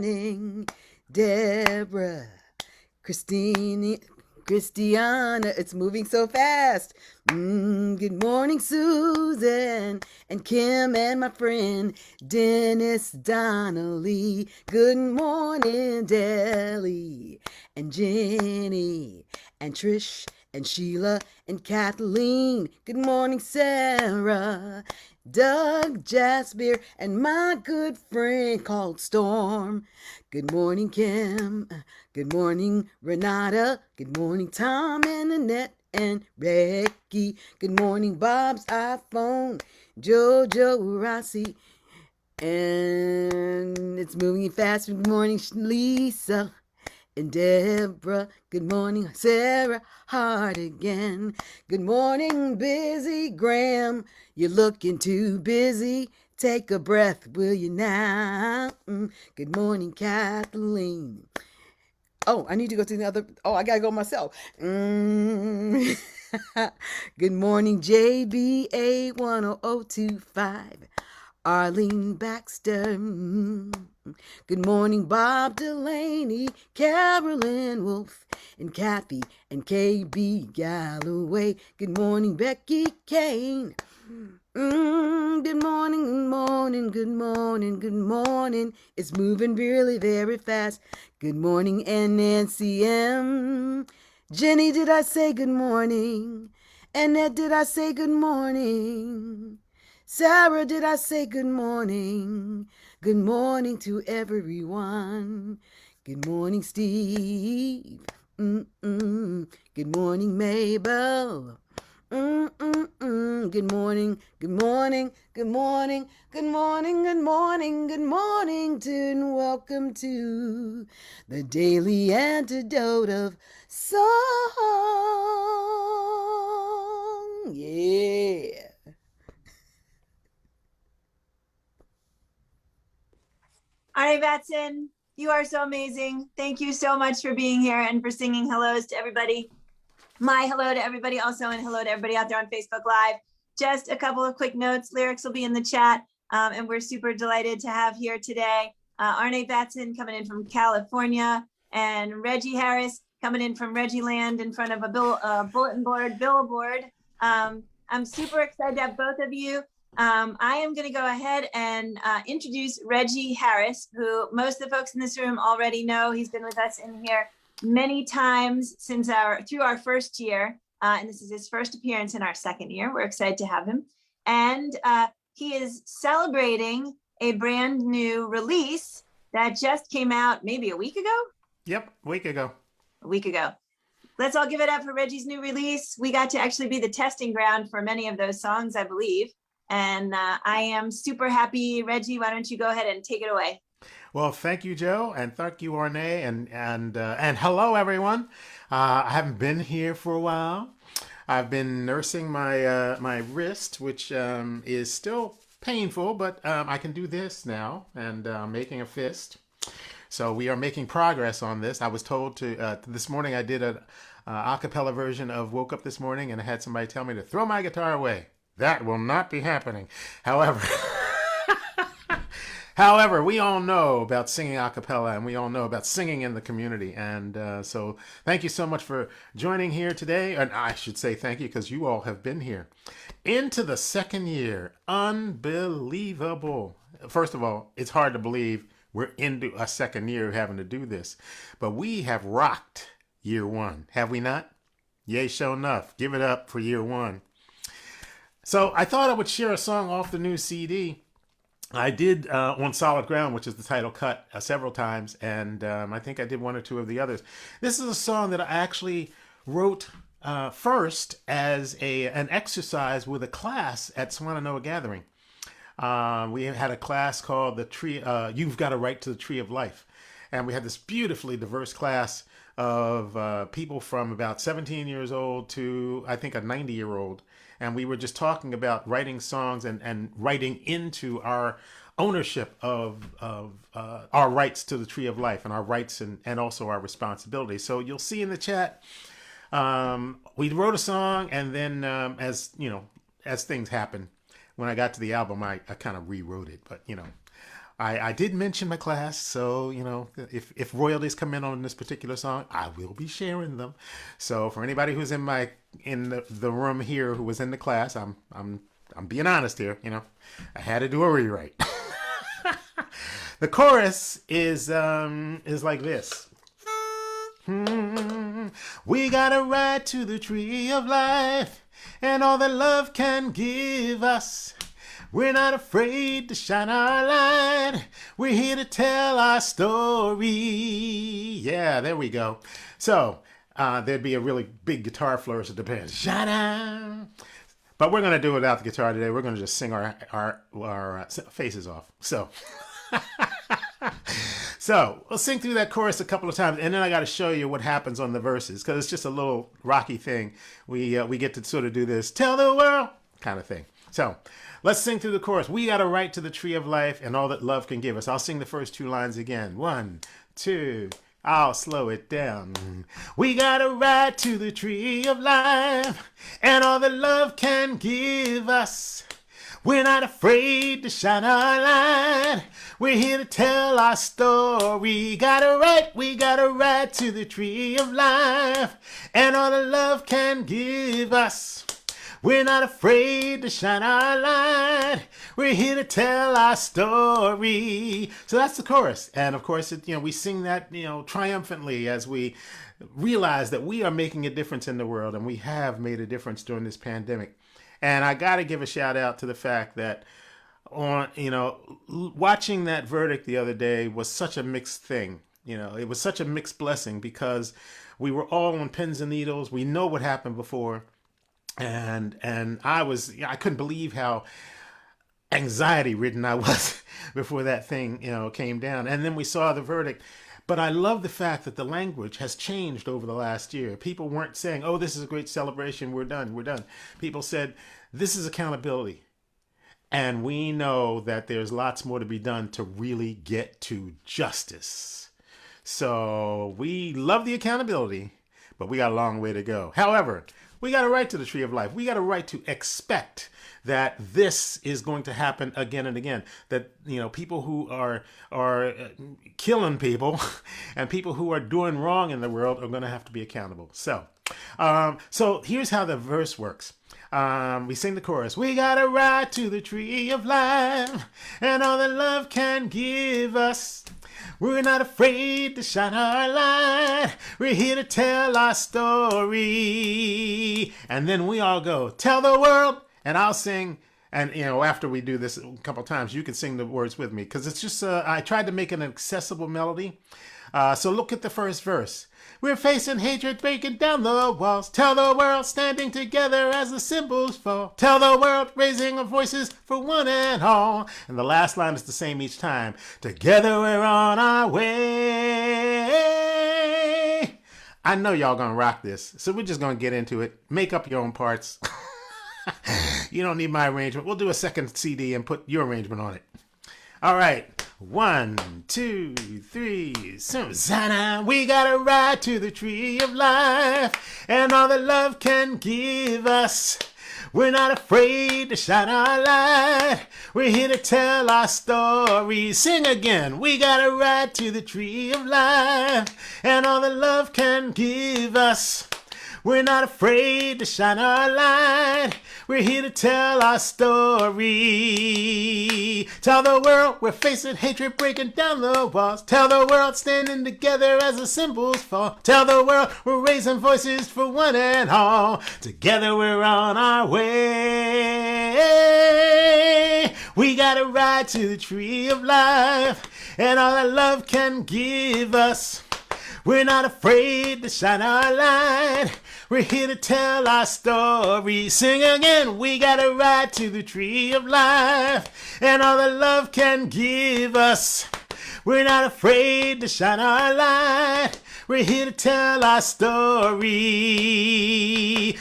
morning, Deborah, Christine, Christiana. It's moving so fast. Good morning, Susan and Kim and my friend Dennis Donnelly. Good morning, Deli and Jenny and Trish and Sheila and Kathleen. Good morning, Sarah, Doug, Jasper, and my good friend called Storm. Good morning, Kim. Good morning, Renata. Good morning, Tom and Annette and Becky. Good morning, Bob's iPhone, Jojo Rossi. And it's moving fast. Good morning, Lisa and Deborah. Good morning, Sarah Hart again. Good morning, Busy Graham. You're looking too busy. Take a breath, will you now? Good morning, Kathleen. Oh, I need to go to the other. Oh, I gotta go myself. Good morning, JBA 10025. Arlene Baxter. Good morning, Bob Delaney, Carolyn Wolf, and Kathy and KB Galloway. Good morning, Becky Kane. Good morning, good morning, good morning, good morning. It's moving really very fast. Good morning, Nancy M. Jenny, did I say good morning? Annette, did I say good morning? Sarah, did I say good morning? Good morning to everyone. Good morning, Steve. Good morning, Mabel. Good morning, good morning, good morning, good morning, good morning, good morning, and welcome to the Daily Antidote of Song. Yeah. Arnie Batson, you are so amazing. Thank you so much for being here and for singing hellos to everybody. My hello to everybody also, and hello to everybody out there on Facebook Live. Just a couple of quick notes. Lyrics will be in the chat, and we're super delighted to have here today Arne Batson coming in from California, and Reggie Harris coming in from Reggie Land in front of a bulletin board, billboard. I'm super excited to have both of you. I am going to go ahead and introduce Reggie Harris, who most of the folks in this room already know. He's been with us in here many times through our first year, and this is his first appearance in our second year. We're excited to have him, and he is celebrating a brand new release that just came out maybe a week ago. Yep, a week ago. Let's all give it up for Reggie's new release. We got to actually be the testing ground for many of those songs, I believe. And I am super happy. Reggie, why don't you go ahead and take it away? Well, thank you, Joe, and thank you, Arne, and hello, everyone. I haven't been here for a while. I've been nursing my wrist, which is still painful, but I can do this now, and making a fist. So we are making progress on this. I was told to this morning. I did a cappella version of "Woke Up This Morning," and I had somebody tell me to throw my guitar away. That will not be happening. However, however, we all know about singing a cappella, and we all know about singing in the community. And so thank you so much for joining here today. And I should say thank you because you all have been here. Into the second year. Unbelievable. First of all, it's hard to believe we're into a second year of having to do this. But we have rocked year one, have we not? Yay, sure enough. Give it up for year one. So I thought I would share a song off the new CD. I did On Solid Ground, which is the title cut, several times, and I think I did one or two of the others. This is a song that I actually wrote first as an exercise with a class at Swananoa Gathering. We had a class called the Tree. You've Got a Right to the Tree of Life, and we had this beautifully diverse class of people from about 17 years old to I think a 90-year-old. And we were just talking about writing songs and writing into our ownership of our rights to the tree of life and our rights and also our responsibilities. So you'll see in the chat, we wrote a song, and then as you know, as things happen, when I got to the album, I kind of rewrote it. But you know, I did mention my class, so if royalties come in on this particular song, I will be sharing them. So for anybody who's in the room here who was in the class, I'm being honest here. I had to do a rewrite. The chorus is like this. We gotta ride to the tree of life and all that love can give us. We're not afraid to shine our light. We're here to tell our story. Yeah, there we go. So there'd be a really big guitar flourish at the band. Shine. But we're gonna do it without the guitar today. We're gonna just sing our faces off. So we'll sing through that chorus a couple of times, and then I got to show you what happens on the verses because it's just a little rocky thing. We get to sort of do this "tell the world" kind of thing. So let's sing through the chorus. We got a right to the tree of life and all that love can give us. I'll sing the first two lines again. 1, 2. I'll slow it down. We got a right to the tree of life and all that love can give us. We're not afraid to shine our light. We're here to tell our story. We got a right to the tree of life and all the love can give us. We're not afraid to shine our light. We're here to tell our story. So that's the chorus. And of course, we sing that, triumphantly as we realize that we are making a difference in the world, and we have made a difference during this pandemic. And I got to give a shout out to the fact that watching that verdict the other day was such a mixed thing. It was such a mixed blessing because we were all on pins and needles. We know what happened before. And I couldn't believe how anxiety ridden I was before that thing, came down. And then we saw the verdict. But I love the fact that the language has changed over the last year. People weren't saying, "Oh, this is a great celebration. We're done. We're done." People said, "This is accountability." And we know that there's lots more to be done to really get to justice. So we love the accountability, but we got a long way to go. However, we got a right to the tree of life. We got a right to expect that this is going to happen again and again. That people who are killing people and people who are doing wrong in the world are going to have to be accountable. So here's how the verse works. We sing the chorus. We got a right to the tree of life and all that love can give us. We're not afraid to shine our light. We're here to tell our story. And then we all go, "Tell the world." And I'll sing. And, after we do this a couple times, you can sing the words with me. Because it's just, I tried to make an accessible melody. So look at the first verse. We're facing hatred, breaking down the walls. Tell the world, standing together as the symbols fall. Tell the world, raising our voices for one and all. And the last line is the same each time. Together we're on our way. I know y'all gonna rock this, so we're just gonna get into it. Make up your own parts. You don't need my arrangement. We'll do a second CD and put your arrangement on it. All right. 1, 2, 3. Susanna, we got a right to the tree of life and all that love can give us. We're not afraid to shine our light. We're here to tell our story. Sing again. We got a right to the tree of life and all that love can give us. We're not afraid to shine our light. We're here to tell our story. Tell the world we're facing hatred, breaking down the walls. Tell the world standing together as the symbols fall. Tell the world we're raising voices for one and all. Together we're on our way. We got a right to the tree of life and all that love can give us. We're not afraid to shine our light. We're here to tell our story. Sing again. We got a right to the tree of life and all that love can give us. We're not afraid to shine our light. We're here to tell our story.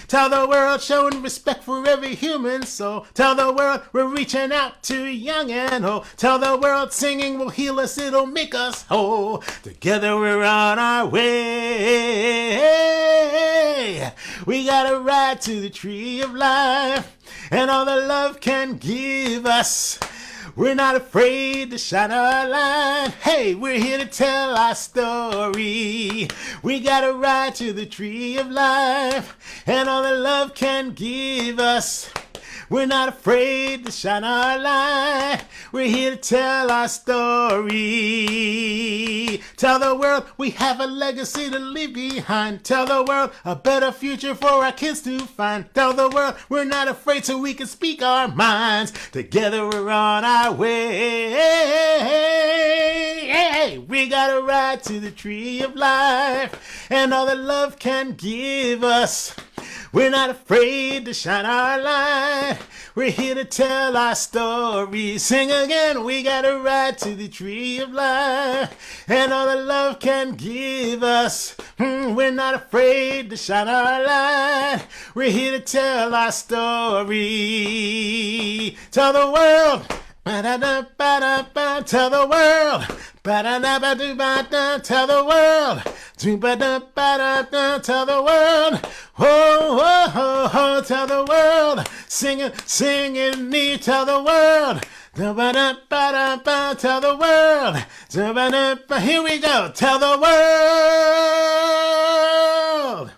Tell the world, showing respect for every human soul. Tell the world we're reaching out to young and old. Tell the world singing will heal us, it'll make us whole. Together we're on our way. We got a right to the tree of life and all the love can give us. We're not afraid to shine our light. Hey, we're here to tell our story. We got a ride to the tree of life and all the love can give us. We're not afraid to shine our light. We're here to tell our story. Tell the world we have a legacy to leave behind. Tell the world a better future for our kids to find. Tell the world we're not afraid so we can speak our minds. Together we're on our way. Hey, we got a ride to the tree of life and all that love can give us. We're not afraid to shine our light. We're here to tell our story. Sing again. We got a ride to the tree of life and all the love can give us. We're not afraid to shine our light. We're here to tell our story. Tell the world. Ba-da-da-ba-da-ba. Tell the world. Ba-da-da-ba-do-ba-da. Tell the world. Do-ba-da-ba-da-da. Tell the world. Oh, oh, oh, oh. Tell the world. Singing me. Tell the world. Da-ba-da-ba-da-ba. Tell the world. Da-ba-da-ba. Here we go. Tell the world.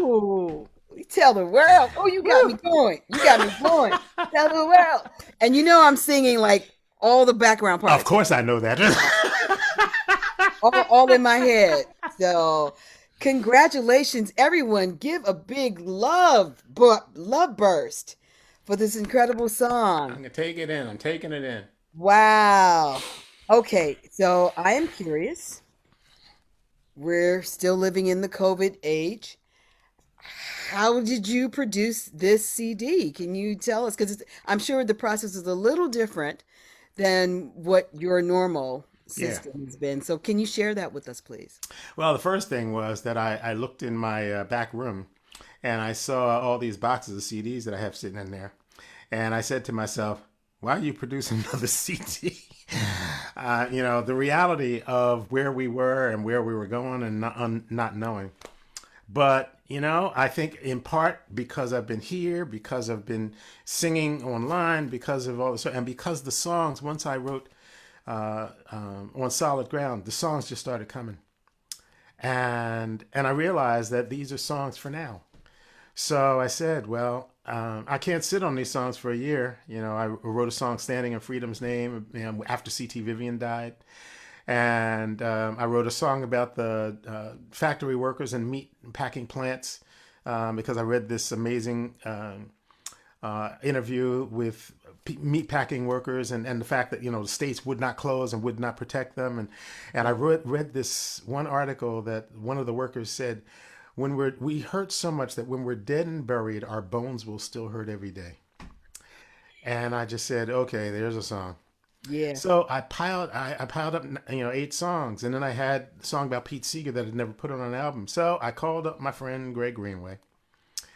Ooh, tell the world. Oh, you got me going. You got me going. Tell the world. And you know I'm singing like all the background parts. Of course I know that. all in my head. So congratulations, everyone. Give a big love burst for this incredible I'm song. going to take it in. I'm taking it in. Wow. Okay, so I am curious. We're still living in the COVID age. How did you produce this CD? Can you tell us? Because I'm sure the process is a little different than what your normal Yeah. system has been. So can you share that with us, please? Well, the first thing was that I looked in my back room and I saw all these boxes of CDs that I have sitting in there. And I said to myself, why are you producing another CD? The reality of where we were and where we were going and not knowing. But, I think in part because I've been here, because I've been singing online, because of all this, and because the songs, once I wrote on solid ground, the songs just started coming. And I realized that these are songs for now. So I said, well, I can't sit on these songs for a year. I wrote a song, Standing in Freedom's Name, after C.T. Vivian died. And I wrote a song about the factory workers and meat packing plants because I read this amazing interview with meat packing workers and the fact that, the states would not close and would not protect them. And I read this one article that one of the workers said, we hurt so much that when we're dead and buried, our bones will still hurt every day. And I just said, okay, there's a song. Yeah. So I piled up 8 songs, and then I had a song about Pete Seeger that I'd never put on an album. So I called up my friend Greg Greenway.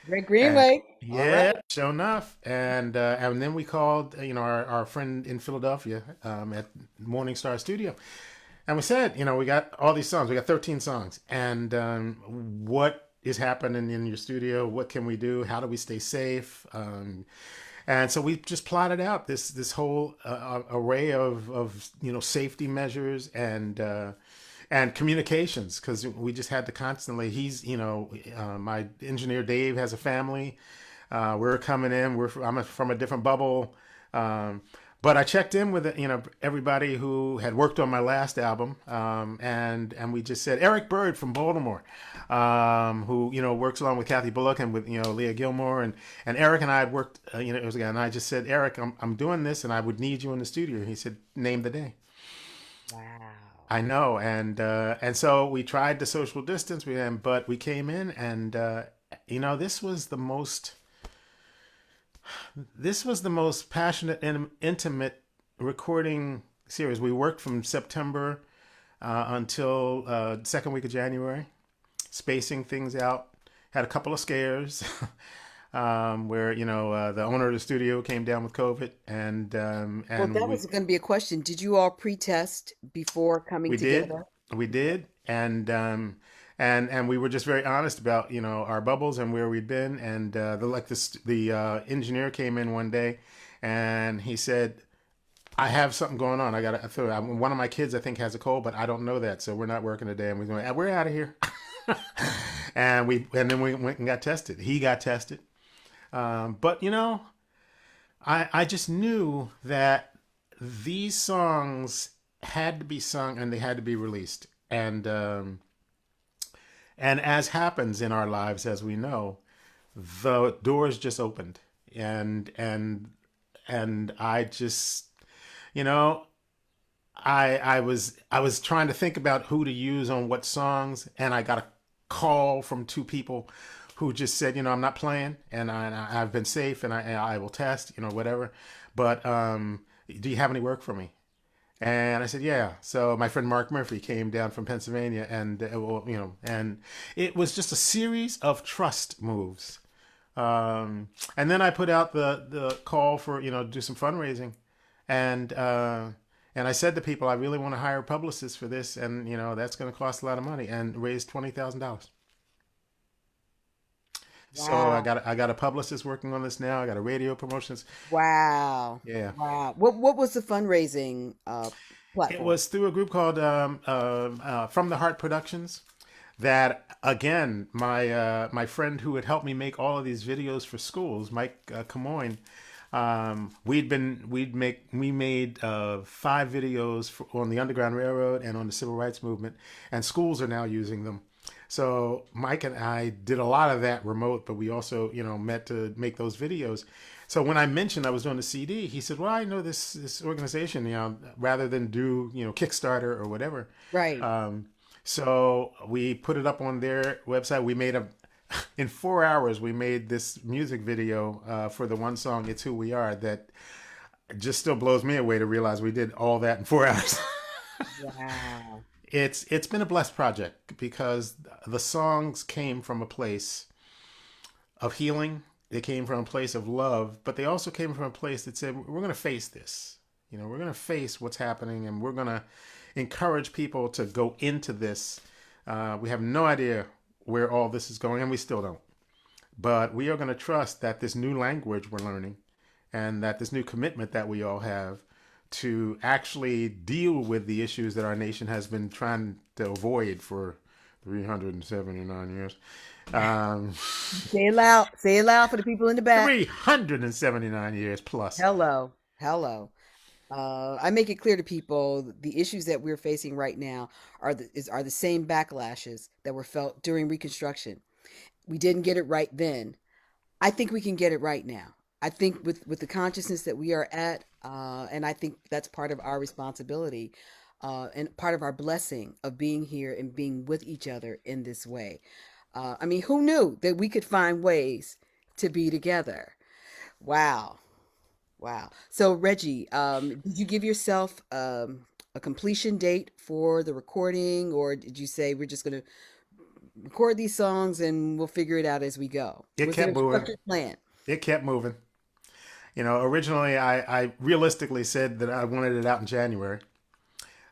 Greg Greenway. Yeah, right. Sure enough. And then we called our friend in Philadelphia at Morning Star Studio. And we said, we got all these songs. We got 13 songs. And what is happening in your studio? What can we do? How do we stay safe? And so we just plotted out this whole array of safety measures and communications, because we just had to constantly. My engineer Dave has a family. We're coming in. I'm from a different bubble. But I checked in with everybody who had worked on my last album, and we just said Eric Bird from Baltimore, who works along with Kathy Bullock and with Leah Gilmore, and Eric and I had worked it was again. And I just said, Eric, I'm doing this, and I would need you in the studio. And he said, name the day. Wow. I know, and so we tried to social distance with him, but we came in, and this was the most passionate and intimate recording series. We worked from September until second week of January, spacing things out. Had a couple of scares where the owner of the studio came down with COVID, and Well, that was going to be a question. Did you all pre-test before coming we together? did, and and we were just very honest about, you know, our bubbles and where we'd been. And the engineer came in one day, and he said, I have something going on. One of my kids, I think, has a cold, but I don't know that, so we're not working today. And we're out of here. And then we went and got tested. He got tested. But you know, I just knew that these songs had to be sung and they had to be released. And as happens in our lives, as we know, the doors just opened, and I just, you know, I was trying to think about who to use on what songs, and I got a call from two people who just said, you know, I'm not playing, and I've been safe, and I will test, you know, whatever. But do you have any work for me? And I said, yeah. So my friend Mark Murphy came down from Pennsylvania, and you know, and it was just a series of trust moves. And then I put out the call for, you know, do some fundraising, and and I said to people, I really want to hire publicists for this, and you know that's going to cost a lot of money, and raised $20,000. So Wow. I got a publicist working on this now. I got a radio promotions. Wow. Yeah. Wow. What was the fundraising It platform? was through a group called From the Heart Productions. That again, my friend who had helped me make all of these videos for schools, Mike Camoin, we made 5 videos on the Underground Railroad and on the Civil Rights Movement, and schools are now using them. So Mike and I did a lot of that remote, but we also, you know, met to make those videos. So when I mentioned I was doing the CD, he said, "Well, I know this organization. You know, rather than do, you know, Kickstarter or whatever." Right. So we put it up on their website. We made in 4 hours, we made this music video for the one song, "It's Who We Are," that just still blows me away to realize we did all that in 4 hours. Wow. It's been a blessed project because the songs came from a place of healing. They came from a place of love, but they also came from a place that said, we're going to face this. You know, we're going to face what's happening, and we're going to encourage people to go into this. We have no idea where all this is going, and we still don't. But we are going to trust that this new language we're learning, and that this new commitment that we all have to actually deal with the issues that our nation has been trying to avoid for 379 years. Say it loud. Say it loud for the people in the back. 379 years plus. Hello. Hello. I make it clear to people the issues that we're facing right now are the same backlashes that were felt during Reconstruction. We didn't get it right then. I think we can get it right now. I think with the consciousness that we are at, and I think that's part of our responsibility, and part of our blessing of being here and being with each other in this way. I mean, who knew that we could find ways to be together? Wow. Wow. So, Reggie, did you give yourself a completion date for the recording, or did you say we're just going to record these songs and we'll figure it out as we go? It Was there kept a moving. structured plan? It kept moving. You know, originally I realistically said that I wanted it out in January.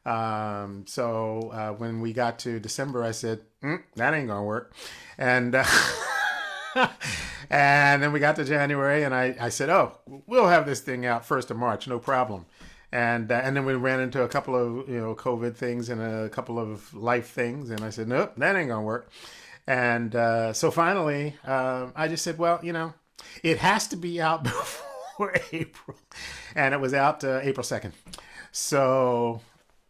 So when we got to December, I said, that ain't gonna work. And and then we got to January, and I said, oh, we'll have this thing out 1st of March, no problem. And then we ran into a couple of, you know, COVID things and a couple of life things, and I said, nope, that ain't gonna work. And so finally, I just said, well, you know, it has to be out before April, and it was out April 2nd. So,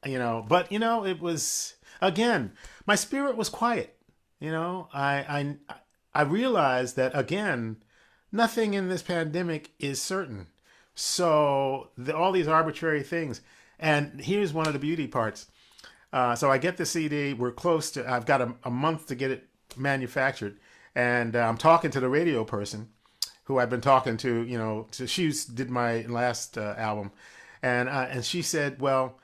you know, but you know, it was, again, my spirit was quiet. You know, I realized that, again, nothing in this pandemic is certain. So all these arbitrary things. And here's one of the beauty parts. So I get the CD. We're close to. I've got a month to get it manufactured, and I'm talking to the radio person, who I've been talking to. You know, she did my last album, and she said, well,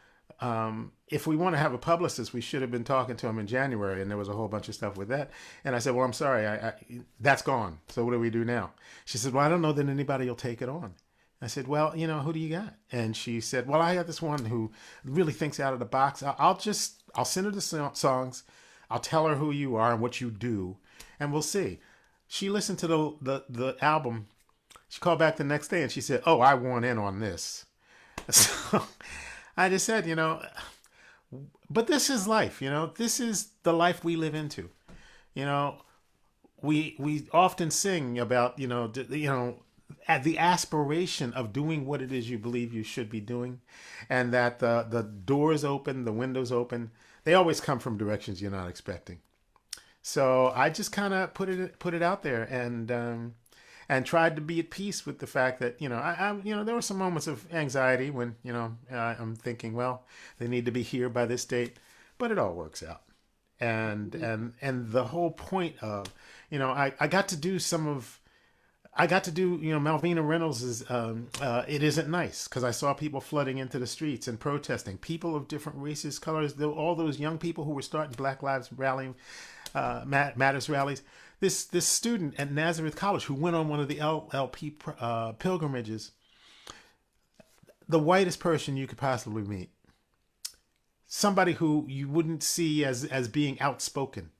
if we want to have a publicist, we should have been talking to him in January, and there was a whole bunch of stuff with that. And I said, well, I'm sorry, that's gone. So what do we do now? She said, well, I don't know that anybody will take it on. I said, well, you know, who do you got? And she said, well, I got this one who really thinks out of the box. I'll send her the songs. I'll tell her who you are and what you do, and we'll see. She listened to the album. She called back the next day and she said, "Oh, I want in on this." So I just said, but this is life. This is the life we live into. You know, we often sing about at the aspiration of doing what it is you believe you should be doing, and that the doors open, the windows open. They always come from directions you're not expecting. So I just kind of put it out there, and tried to be at peace with the fact that there were some moments of anxiety when I'm thinking, well, they need to be here by this date, but it all works out. And the whole point of I got to do Malvina Reynolds' It Isn't Nice, because I saw people flooding into the streets and protesting, people of different races, colors, all those young people who were starting Black Lives Matters rallies. This student at Nazareth College who went on one of the LP pilgrimages, the whitest person you could possibly meet, somebody who you wouldn't see as being outspoken.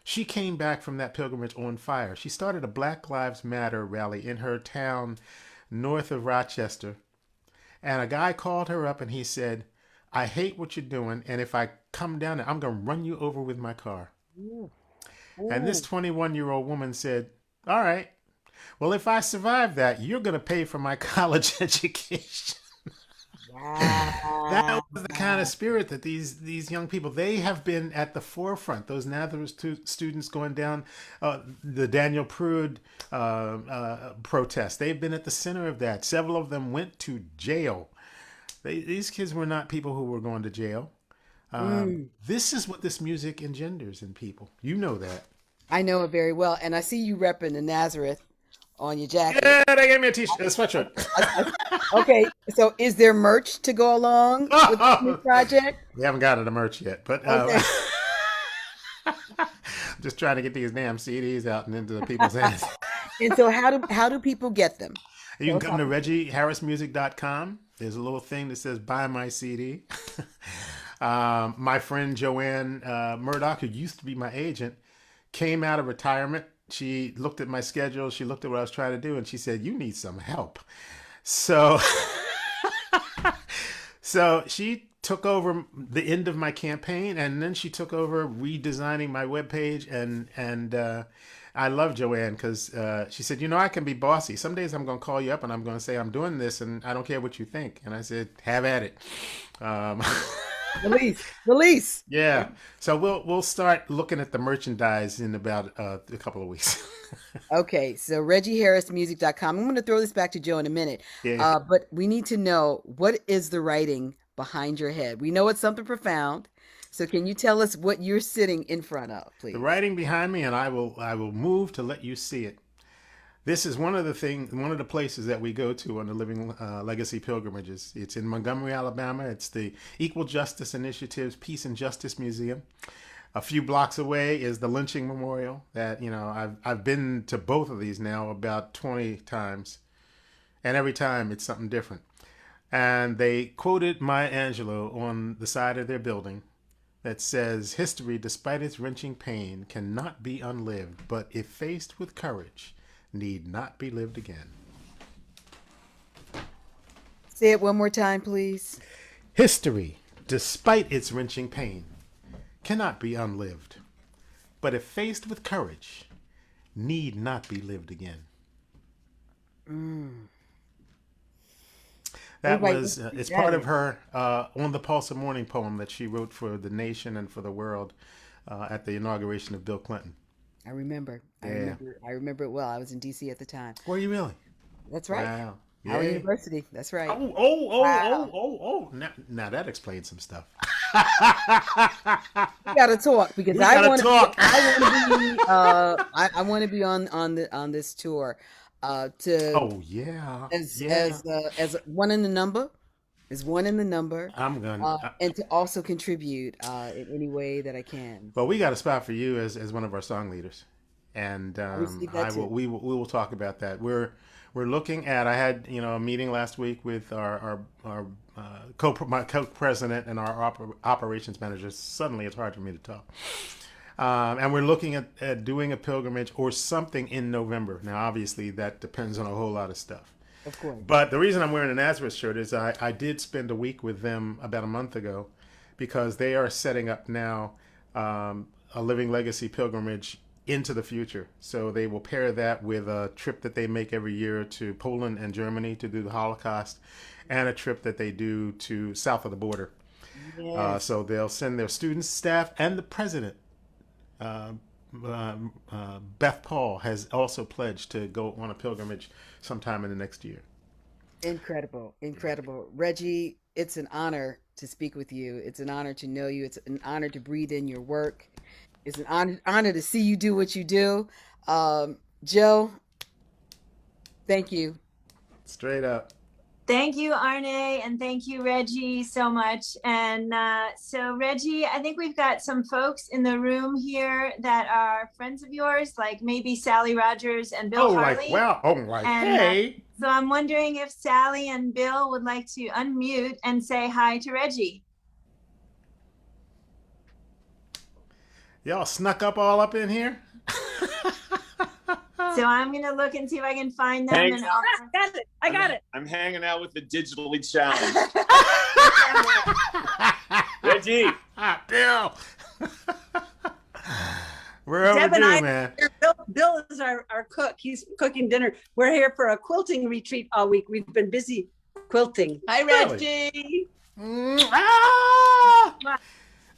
She came back from that pilgrimage on fire. She started a Black Lives Matter rally in her town north of Rochester. And a guy called her up and he said, "I hate what you're doing. And if I come down there, I'm going to run you over with my car." Ooh. And this 21-year-old woman said, "All right, well, if I survive that, you're going to pay for my college education." Wow. That was the kind of spirit that these young people, they have been at the forefront. Those Nazareth students going down the Daniel Prude protest, they've been at the center of that. Several of them went to jail. These kids were not people who were going to jail. This is what this music engenders in people. You know that. I know it very well. And I see you repping the Nazareth on your jacket. Yeah, they gave me a t-shirt, a sweatshirt. Okay, so is there merch to go along with this new project? We haven't gotten the merch yet, but okay. I'm just trying to get these damn CDs out and into the people's hands. And so how do people get them? You can come to reggieharrismusic.com. There's a little thing that says "Buy my CD." My friend Joanne Murdoch, who used to be my agent, came out of retirement. She looked at my schedule. She looked at what I was trying to do, and she said, "You need some help." So, so she took over the end of my campaign, and then she took over redesigning my webpage. And I love Joanne because she said, "I can be bossy. Some days I'm going to call you up and I'm going to say I'm doing this, and I don't care what you think." And I said, "Have at it." Release. Yeah. So we'll start looking at the merchandise in about a couple of weeks. Okay. So reggieharrismusic.com. I'm going to throw this back to Joe in a minute. Yeah. But we need to know, what is the writing behind your head? We know it's something profound. So can you tell us what you're sitting in front of, please? The writing behind me, and I will move to let you see it. This is one of the places that we go to on the Living Legacy pilgrimages. It's in Montgomery, Alabama. It's the Equal Justice Initiative's Peace and Justice Museum. A few blocks away is the Lynching Memorial. That I've been to both of these now about 20 times, and every time it's something different. And they quoted Maya Angelou on the side of their building that says, "History, despite its wrenching pain, cannot be unlived, but if faced with courage, need not be lived again." Say it one more time, please. History, despite its wrenching pain, cannot be unlived, but if faced with courage, need not be lived again. That was, it's part of her On the Pulse of Morning poem that she wrote for the nation and for the world at the inauguration of Bill Clinton. I remember. Yeah. I remember it well. I was in DC at the time. Were you really? That's right. Wow. Howard Yeah. University. That's right. Oh. Now that explains some stuff. We gotta talk because We I gotta want to. talk. I want to be on this tour. To Oh yeah. as one in the number. Is one in the number. I'm gonna. And to also contribute in any way that I can. Well, we got a spot for you as one of our song leaders, and we will talk about that. We're looking at. I had a meeting last week with my co-president and our operations manager. Suddenly, it's hard for me to talk. And we're looking at doing a pilgrimage or something in November. Now, obviously, that depends on a whole lot of stuff. Of course. But the reason I'm wearing a Nazareth shirt is I did spend a week with them about a month ago because they are setting up now a Living Legacy pilgrimage into the future. So they will pair that with a trip that they make every year to Poland and Germany to do the Holocaust, and a trip that they do to south of the border. Yes. So they'll send their students, staff, and the president. Beth Paul has also pledged to go on a pilgrimage sometime in the next year. Incredible. Incredible. Reggie, it's an honor to speak with you. It's an honor to know you. It's an honor to breathe in your work. It's an honor to see you do what you do. Joe, thank you. Straight up. Thank you, Arne, and thank you, Reggie, so much. And so, Reggie, I think we've got some folks in the room here that are friends of yours, like maybe Sally Rogers and Bill Harley. Hey. So I'm wondering if Sally and Bill would like to unmute and say hi to Reggie. Y'all snuck up all in here? So I'm going to look and see if I can find them. Thanks. And I got it. I'm hanging out with the digitally challenged. Reggie. Bill. We're overdue, man. Bill is our cook. He's cooking dinner. We're here for a quilting retreat all week. We've been busy quilting. Hi, Reggie.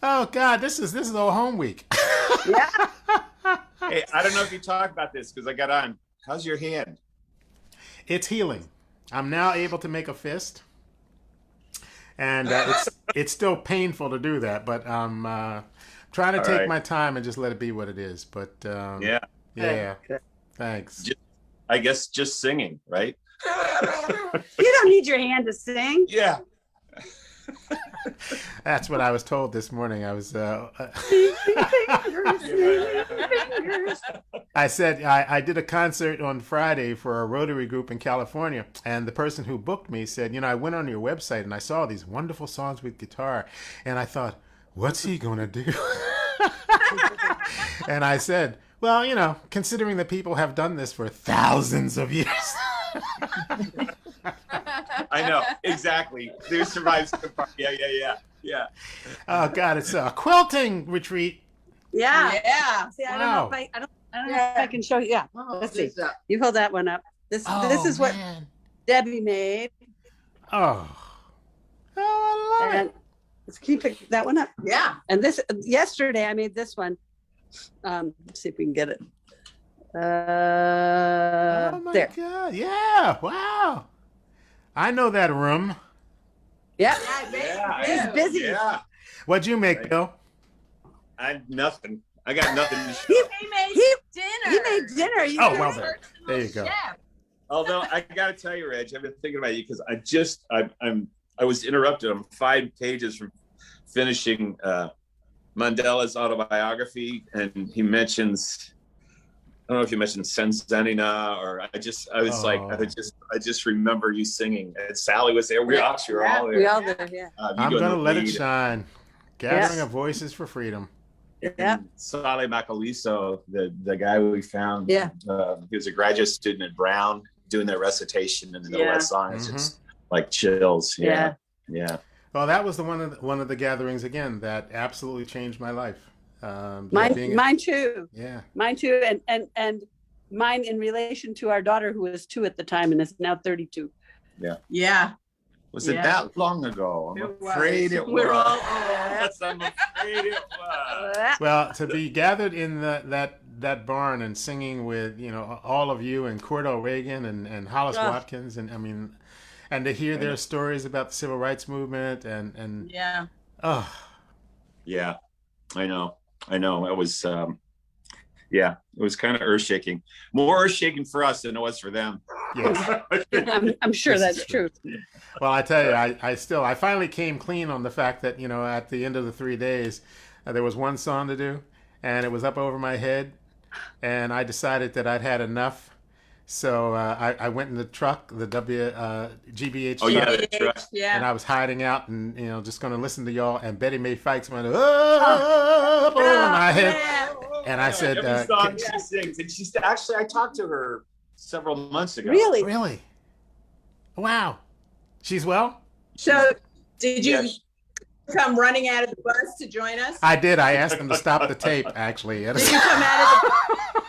Oh God, this is a home week. Yeah. Hey, I don't know if you talked about this because I got on. How's your hand? It's healing. I'm now able to make a fist, and it's still painful to do that, but I'm trying to take my time and just let it be what it is. But yeah. Okay. Thanks. I guess just singing, right? You don't need your hand to sing. Yeah. That's what I was told this morning. I was. I said I did a concert on Friday for a Rotary group in California, and the person who booked me said, I went on your website and I saw these wonderful songs with guitar, and I thought, what's he gonna do? And I said, well, considering that people have done this for thousands of years. I know, exactly. Who survives the part? Yeah. Oh God, it's a quilting retreat. Yeah. See, I don't know if I don't know if I can show you. Yeah. Oh, Let's see. You hold that one up. This is what Debbie made. Oh, I love it. Can you pick that one up? Yeah. And this yesterday I made this one. Let's see if we can get it. Oh my there. God! Yeah! Wow! I know that room. Yeah. He's busy. Yeah. What'd you make, Bill? Nothing. I got nothing to show. he made dinner. He made dinner. Oh, well then. There you go. Although I got to tell you, Reg, I've been thinking about you because I was interrupted. I'm 5 pages from finishing Mandela's autobiography, and he mentions. I don't know if you mentioned Sensenina or I just remember you singing. And Sally was there. We all there. We all there. Yeah. I'm gonna let it shine. Gathering of voices for freedom. Yeah. Sally Macaliso, the guy we found. Yeah. He was a graduate student at Brown doing their recitation in the middle of that song. It's just like chills. Yeah. Well, that was one of the gatherings again that absolutely changed my life. Mine too. Yeah. Mine too. And mine in relation to our daughter who was 2 at the time and is now 32. Yeah. Was it that long ago? I'm afraid it was. We're all Yes, I'm afraid it was. Well, to be gathered in that barn and singing with all of you and Cordell Reagan and Hollis Watkins and to hear their stories about the civil rights movement and yeah. Yeah, I know. It was it was kind of earth-shaking. More earth-shaking for us than it was for them. Yes. I'm sure that's true. Well, I tell you, I finally came clean on the fact that, at the end of the 3 days, there was one song to do, and it was up over my head, and I decided that I'd had enough, So I went in the truck, the GBH Oh truck, yeah, the truck. and Yeah. I was hiding out and just going to listen to y'all. And Betty Mae Fikes went Oh, up over my head, Yeah. and I said, every song "Can-" she sings, and she's actually I talked to her several months ago. Really? "Really? Wow, she's well." So, did you Yes. come running out of the bus to join us? I did. I asked them to stop the tape. Actually, Did you come out of the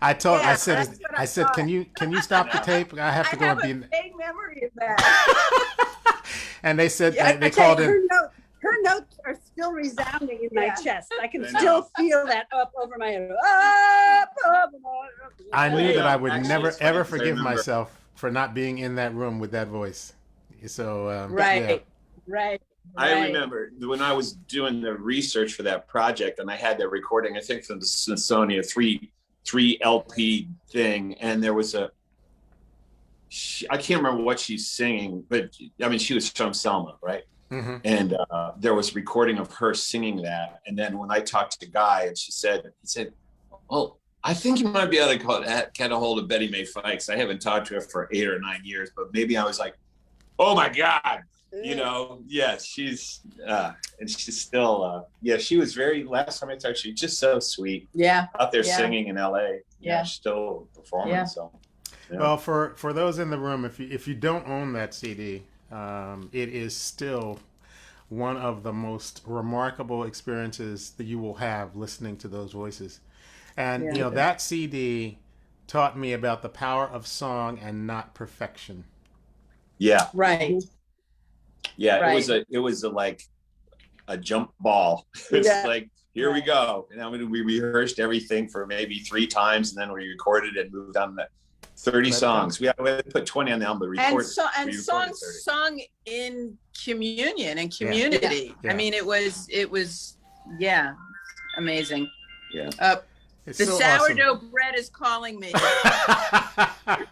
I told. Yeah, I said. that's what I I said, thought. "Can you stop the tape? I have to I go have and be." a In... vague memory of that. And they said Yeah, they called in. Her notes are still resounding in my Yeah. chest. I can I know. still feel that up over my head. Up over my I knew that I would Actually, never it's funny ever 'cause I forgive remember- myself for not being in that room with that voice. So Right. yeah. Right. I right. remember when I was doing the research for that project, and I had that recording, I think from the Smithsonian, three LP thing, and there was I can't remember what she's singing, but I mean she was from Selma, right? hmm And there was a recording of her singing that. And then when I talked to Guy, and he said, "Well, I think you might be able to get a hold of Betty Mae Fikes. I haven't talked to her for 8 or 9 years, but maybe." I was like, "Oh my God." Yes, she's and she's still she was last time I talked, she was just so sweet Yeah. out there Yeah. singing in LA. Yeah. Still performing. Yeah. So yeah. Well, for those in the room, if you don't own that CD, it is still one of the most remarkable experiences that you will have listening to those voices. And Yeah. that CD taught me about the power of song and not perfection. Yeah. Right. Yeah. Right. It was like a jump ball. It's Yeah. like, here we go. And I mean, we rehearsed everything for maybe 3 times, and then we recorded and moved on to 30 songs. We put 20 on the album, but And recorded. we recorded songs 30. sung in communion and community. Yeah. I mean, it was amazing. Yeah. It's The so sourdough bread is calling me. awesome.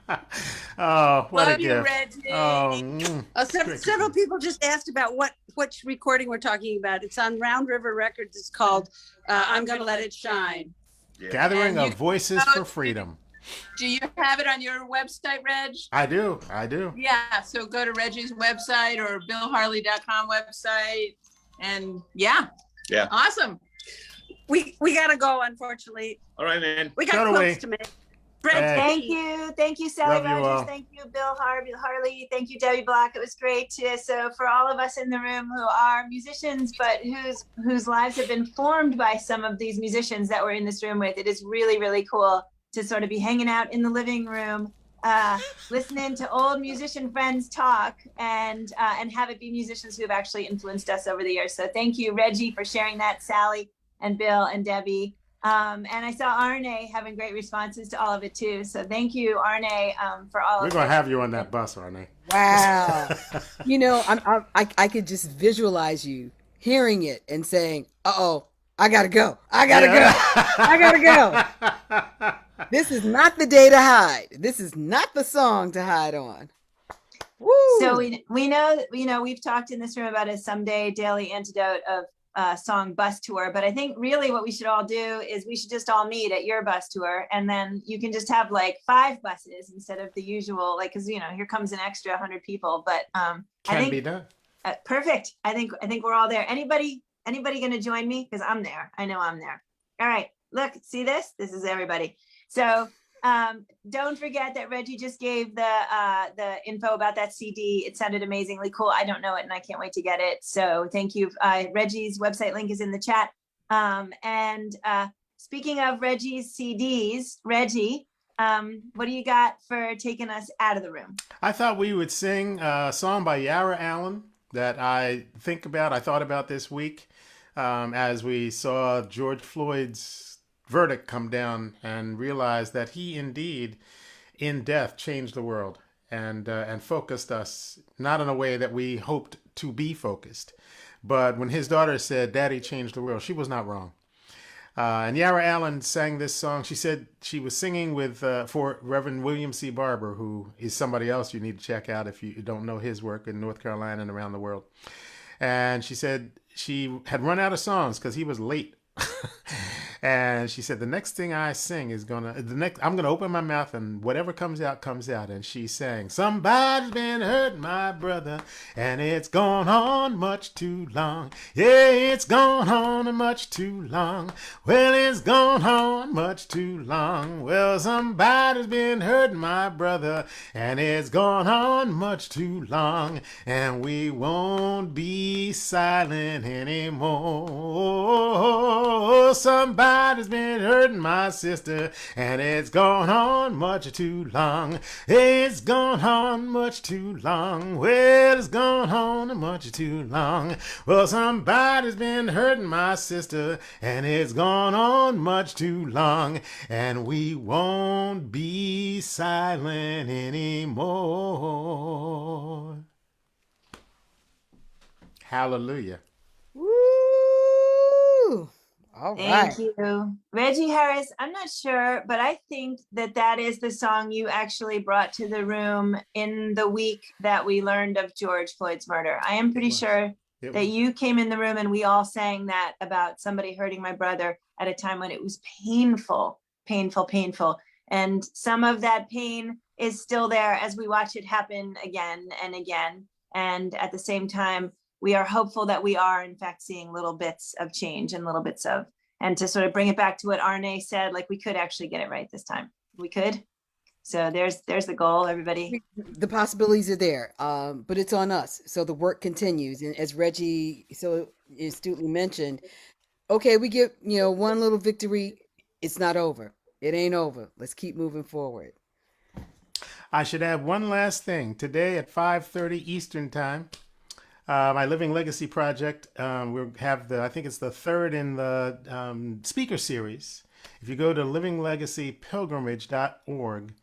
Oh, what a Love you, gift. Reggie. Oh, Great. Several people just asked about which recording we're talking about. It's on Round River Records. It's called "I'm Gonna Let It Shine." Yeah. Gathering And of you- Voices for Freedom. Do you have it on your website, Reg? I do. Yeah, so go to Reggie's website or BillHarley.com website. And yeah. Awesome. We gotta go, unfortunately. All right, man. We got Totally. quotes to make. Hey. Thank you, Sally Love you all. Rogers. Thank you, Bill Harley. Thank you, Debbie Block. It was great to. So for all of us in the room who are musicians, but whose lives have been formed by some of these musicians that we're in this room with, it is really, really cool to sort of be hanging out in the living room, listening to old musician friends talk, and have it be musicians who have actually influenced us over the years. So thank you, Reggie, for sharing that, Sally and Bill and Debbie. And I saw Arne having great responses to all of it too. So thank you, Arne, for all We're of gonna it. have you on that bus, aren't we? Wow. I could just visualize you hearing it and saying, "Uh-oh, I gotta go. I gotta go. This is not the day to hide. This is not the song to hide on." Woo. So we know, we've talked in this room about a someday Daily Antidote of Song bus tour, but I think really what we should all do is we should just all meet at your bus tour, and then you can just have like 5 buses instead of the usual, like, because here comes an extra 100 people. But I Can think be done. perfect. I think we're all there. Anybody going to join me? Because I'm there. I know I'm there. All right. Look, see this? This is everybody. So don't forget that Reggie just gave the info about that CD. It sounded amazingly cool. I don't know it, and I can't wait to get it. So thank you. Reggie's website link is in the chat. And speaking of Reggie's CDs, Reggie, what do you got for taking us out of the room? I thought we would sing a song by Yara Allen that I thought about this week as we saw George Floyd's verdict come down and realized that he indeed, in death, changed the world and focused us, not in a way that we hoped to be focused. But when his daughter said, "Daddy changed the world," she was not wrong. And Yara Allen sang this song. She said she was singing with for Reverend William C. Barber, who is somebody else you need to check out if you don't know his work in North Carolina and around the world. And she said she had run out of songs because he was late. And she said, the next thing I sing is I'm gonna open my mouth and whatever comes out, comes out. And she sang, somebody's been hurting my brother, and it's gone on much too long. Yeah, it's gone on much too long. Well, it's gone on much too long. Well, somebody's been hurting my brother, and it's gone on much too long. And we won't be silent anymore. Somebody's been hurting my sister, and it's gone on much too long. It's gone on much too long. Well, it's gone on much too long. Well, somebody's been hurting my sister, and it's gone on much too long. And we won't be silent anymore. Hallelujah. Woo! All right. Thank you. Reggie Harris, I'm not sure, but I think that is the song you actually brought to the room in the week that we learned of George Floyd's murder. I am pretty sure that you came in the room and we all sang that about somebody hurting my brother at a time when it was painful, painful, painful. And some of that pain is still there as we watch it happen again and again. And at the same time, we are hopeful that we are in fact seeing little bits of change and little bits of, and to sort of bring it back to what Arne said, like we could actually get it right this time. We could. So there's the goal, everybody. The possibilities are there, but it's on us. So the work continues. And as Reggie so astutely mentioned, okay, we get, one little victory. It's not over. It ain't over. Let's keep moving forward. I should add one last thing. Today at 5:30 Eastern time, my Living Legacy project, we have I think it's the third in the speaker series. If you go to livinglegacypilgrimage.org,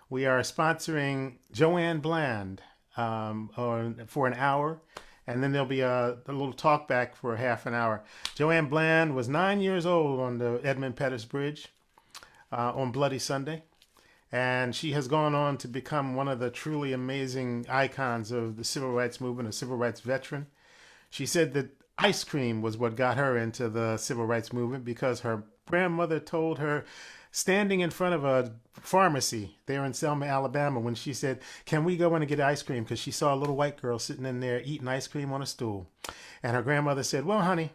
we are sponsoring Joanne Bland for an hour, and then there'll be a little talk back for half an hour. Joanne Bland was 9 years old on the Edmund Pettus Bridge on Bloody Sunday. And she has gone on to become one of the truly amazing icons of the civil rights movement, a civil rights veteran. She said that ice cream was what got her into the civil rights movement because her grandmother told her, standing in front of a pharmacy there in Selma, Alabama, when she said, can we go in and get ice cream? Because she saw a little white girl sitting in there eating ice cream on a stool. And her grandmother said, well, honey,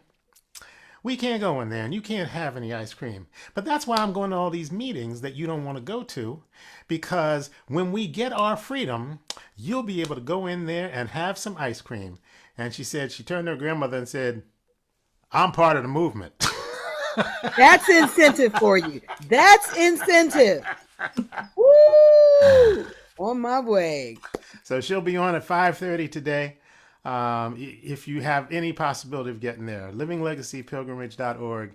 we can't go in there and you can't have any ice cream. But that's why I'm going to all these meetings that you don't want to go to, because when we get our freedom, you'll be able to go in there and have some ice cream. And she said, she turned to her grandmother and said, I'm part of the movement. That's incentive for you. That's incentive. Woo! On my way. So she'll be on at 5:30 today. If you have any possibility of getting there, livinglegacypilgrimage.org.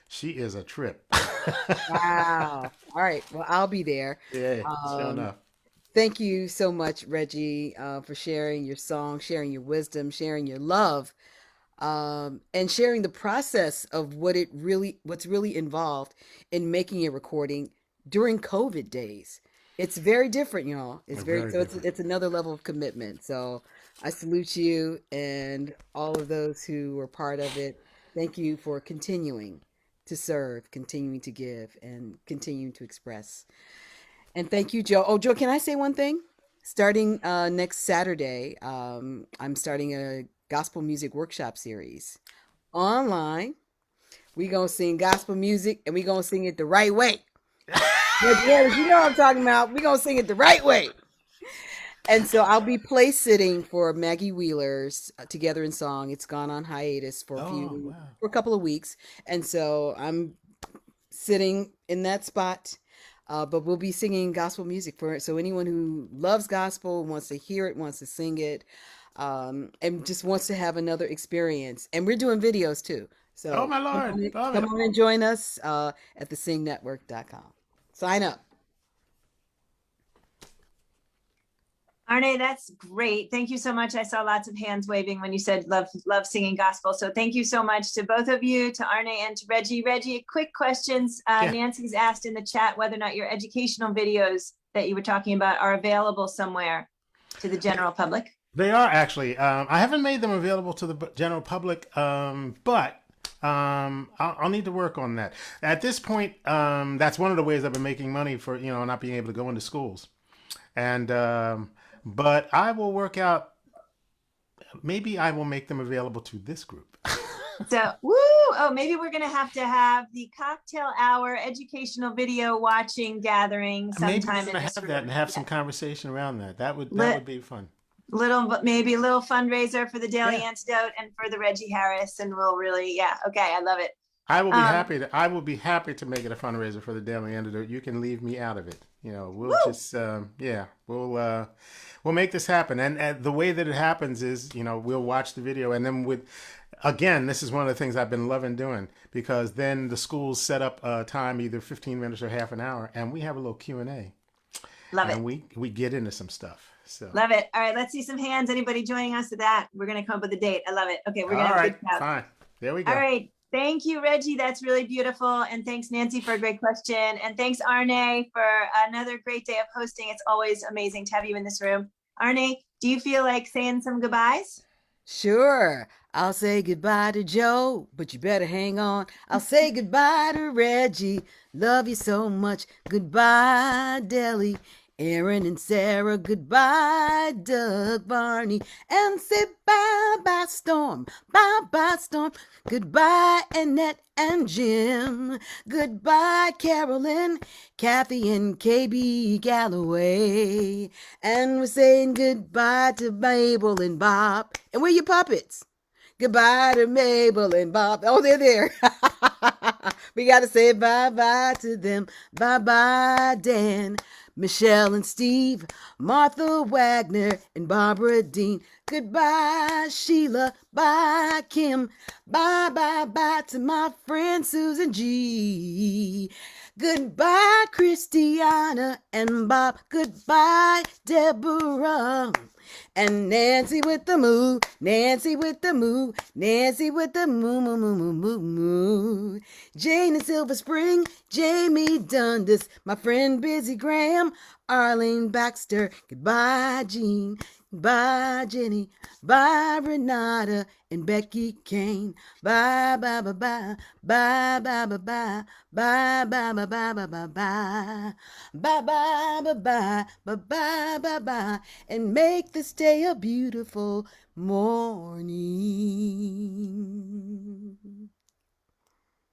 She is a trip. Wow. All right. Well, I'll be there. Yeah, sure enough. Thank you so much, Reggie, for sharing your song, sharing your wisdom, sharing your love, and sharing the process of what's really involved in making a recording during COVID days. It's very different, y'all. It's another level of commitment. So I salute you and all of those who were part of it. Thank you for continuing to serve, continuing to give, and continuing to express. And thank you, Joe. Oh, Joe, can I say one thing? Starting next Saturday, I'm starting a gospel music workshop series online. We're going to sing gospel music, and we're going to sing it the right way. Yeah, you know what I'm talking about. We're going to sing it the right way. And so I'll be place sitting for Maggie Wheeler's Together in Song. It's gone on hiatus for a couple of weeks. And so I'm sitting in that spot, but we'll be singing gospel music for it. So anyone who loves gospel, wants to hear it, wants to sing it, and just wants to have another experience. And we're doing videos too. So oh my Lord, come on and join us at thesingnetwork.com. Sign up. Arne, that's great. Thank you so much. I saw lots of hands waving when you said love singing gospel. So thank you so much to both of you, to Arne and to Reggie. Reggie, quick questions. Nancy's asked in the chat whether or not your educational videos that you were talking about are available somewhere to the general public. They are actually. I haven't made them available to the general public, but I'll need to work on that. At this point, that's one of the ways I've been making money for, not being able to go into schools. And but I will work out. Maybe I will make them available to this group. So, woo! Oh, maybe we're gonna have to have the cocktail hour educational video watching gathering Maybe sometime we're in gonna this have room. that and have some conversation around that. That would be fun. Maybe a little fundraiser for the Daily Yeah. Antidote and for the Reggie Harris, and we'll really, okay, I love it. I will be happy to. I will be happy to make it a fundraiser for the Daily Antidote. You can leave me out of it. We'll Woo! just we'll make this happen. And the way that it happens is, we'll watch the video, and then again, this is one of the things I've been loving doing, because then the schools set up a time, either 15 minutes or half an hour, and we have a little Q&A. Love it. And we get into some stuff. So love it. All right, let's see some hands. Anybody joining us at that? We're gonna come up with a date. I love it. Okay, we're gonna have a good chat. Fine. There we go. All right. Thank you, Reggie. That's really beautiful. And thanks, Nancy, for a great question. And thanks, Arne, for another great day of hosting. It's always amazing to have you in this room. Arne, do you feel like saying some goodbyes? Sure. I'll say goodbye to Joe, but you better hang on. I'll say goodbye to Reggie. Love you so much. Goodbye, Deli. Aaron and Sarah, goodbye, Doug, Barney, and say bye-bye, Storm, bye-bye, Storm, goodbye, Annette and Jim, goodbye, Carolyn, Kathy, and KB Galloway, and we're saying goodbye to Mabel and Bob, and we're your puppets. Goodbye to Mabel and Bob. Oh, they're there. We got to say bye-bye to them. Bye-bye, Dan, Michelle and Steve, Martha Wagner and Barbara Dean. Goodbye, Sheila. Bye, Kim. Bye-bye-bye to my friend Susan G. Goodbye, Christiana and Bob. Goodbye, Deborah. And Nancy with the moo, Nancy with the moo, Nancy with the moo, moo, moo, moo, moo, moo. Jane in Silver Spring, Jamie Dundas, my friend Busy Graham, Arlene Baxter. Goodbye, Jean. Bye, Jenny. Bye, Renata and Becky Kane. Bye, bye, bye, bye. Bye, bye, bye, bye. Bye, bye, bye, bye, bye, bye, bye. Bye, bye, bye, bye. Bye, bye, bye, bye. And make this day a beautiful morning.